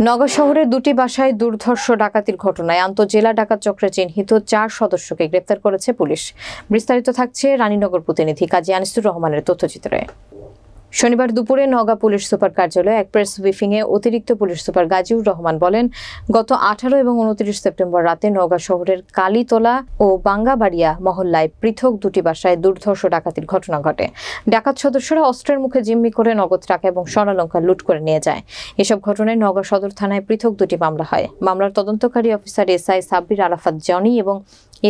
নওগাঁ শহরের দুটি বাসায় দুর্ধর্ষ ডাকাতির ঘটনায় আন্তঃজেলা ডাকাত চক্রে চিহ্নিত 4 সদস্যকে গ্রেপ্তার করেছে পুলিশ। বিস্তারিত থাকছে রানীনগর প্রতিনিধি কাজী আনিসুর রহমানের তথ্যচিত্রে। শনিবার দুপুরে নওগাঁ পুলিশ সুপার কার্যালয়ে এক প্রেস ব্রিফিংয়ে অতিরিক্ত পুলিশ সুপার গাজীউর রহমান বলেন, গত 18 এবং 29 সেপ্টেম্বর রাতে নওগাঁ শহরের কালীতলা ও বাঙ্গাবাড়িয়া মহল্লায় পৃথক দুটি বাসায় দুর্ধর্ষ ডাকাতির ঘটনা ঘটে। ডাকাত সদস্যরা অস্ত্রের মুখে জিম্মি করে নগদ টাকা এবং স্বর্ণালংকার লুট করে নিয়ে যায়। এসব ঘটনায় নওগাঁ সদর থানায় পৃথক দুটি মামলা হয়। মামলার তদন্তকারী officer SI Sabbir Arafat Johnny এবং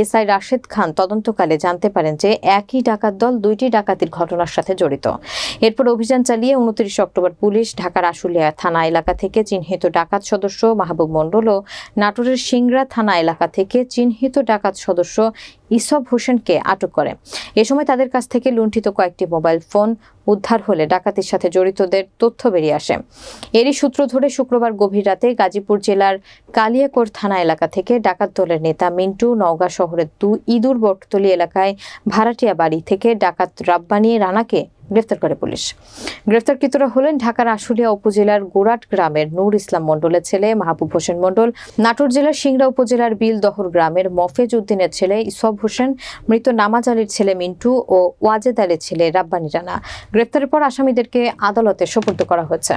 এসআই রাশেদ খান তদন্তকালে জানতে পারেন যে একই ডাকাত দল দুইটি ডাকাতির ঘটনার সাথে জড়িত। এরপর অভিযান চালিয়ে 29 অক্টোবর পুলিশ ঢাকার আশুলিয়া থানা এলাকা থেকে চিহ্নিত ডাকাত সদস্য মাহবুব মণ্ডল ও নাটোরের সিংড়া থানা এলাকা থেকে চিহ্নিত ডাকাত সদস্য ইসব হোসেনকে আটক করে। এ সময় তাদের কাছ থেকে লুণ্ঠিত কয়েকটি মোবাইল ফোন উদ্ধার হলে ডাকাতির সাথে জড়িতদের তথ্য বেরিয়ে আসে। এরই সূত্র ধরে শুক্রবার গভীর রাতে গাজীপুর জেলার কালিয়াকৈর থানা এলাকা থেকে ডাকাত দলের নেতা মিন্টু, নওগাঁ শহরের ইঁদুর বটতলী এলাকায় ভাড়াটিয়া বাড়ি থেকে ডাকাত রাব্বানী রানাকে গ্রেফতার করে পুলিশ। গ্রেফতারকৃতরা হলেন ঢাকার আশুলিয়া উপজেলার গোরাট গ্রামের নূর ইসলাম মণ্ডলের ছেলে মাহবুব হোসেন মণ্ডল, নাটোর জেলার সিংড়া উপজেলার বিলদহর গ্রামের মফেজ উদ্দিনের ছেলে ইসব হোসেন, মৃত নামাজ আলীর ছেলে মিন্টু ও ওয়াজেদ আলীর ছেলে রাব্বানী রানা। গ্রেফতারের পর আসামিদেরকে আদালতে সোপর্দ করা হয়েছে।